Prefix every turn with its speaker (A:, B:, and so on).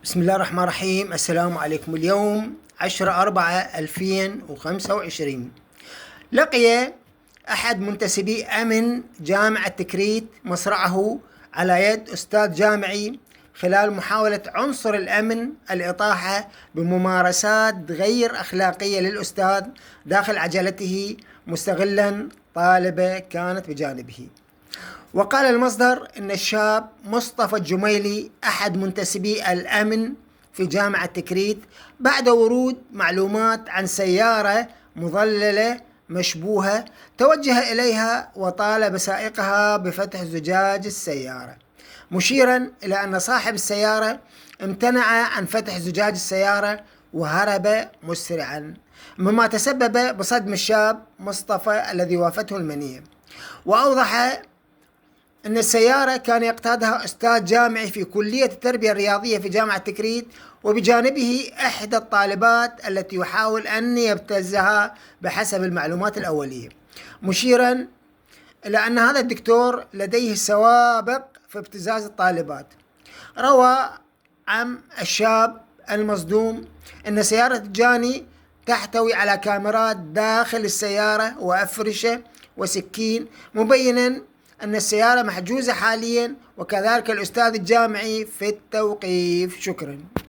A: بسم الله الرحمن الرحيم. السلام عليكم. اليوم 10/4/2025 لقي أحد منتسبي أمن جامعة تكريت مصرعه على يد أستاذ جامعي خلال محاولة عنصر الأمن الإطاحة بممارسات غير أخلاقية للأستاذ داخل عجلته مستغلا طالبة كانت بجانبه. وقال المصدر إن الشاب مصطفى الجميلي أحد منتسبي الأمن في جامعة تكريت بعد ورود معلومات عن سيارة مظللة مشبوهة توجه إليها وطالب سائقها بفتح زجاج السيارة، مشيرا إلى أن صاحب السيارة امتنع عن فتح زجاج السيارة وهرب مسرعا، مما تسبب بصدم الشاب مصطفى الذي وافته المنية. وأوضح أن السيارة كان يقتادها أستاذ جامعي في كلية التربية الرياضية في جامعة تكريت، وبجانبه إحدى الطالبات التي يحاول أن يبتزها بحسب المعلومات الأولية، مشيرا إلى أن هذا الدكتور لديه سوابق في ابتزاز الطالبات. روى عن الشاب المصدوم أن سيارة جاني تحتوي على كاميرات داخل السيارة وأفرشة وسكين، مبينا أن السيارة محجوزة حاليا، وكذلك الأستاذ الجامعي في التوقيف. شكرا.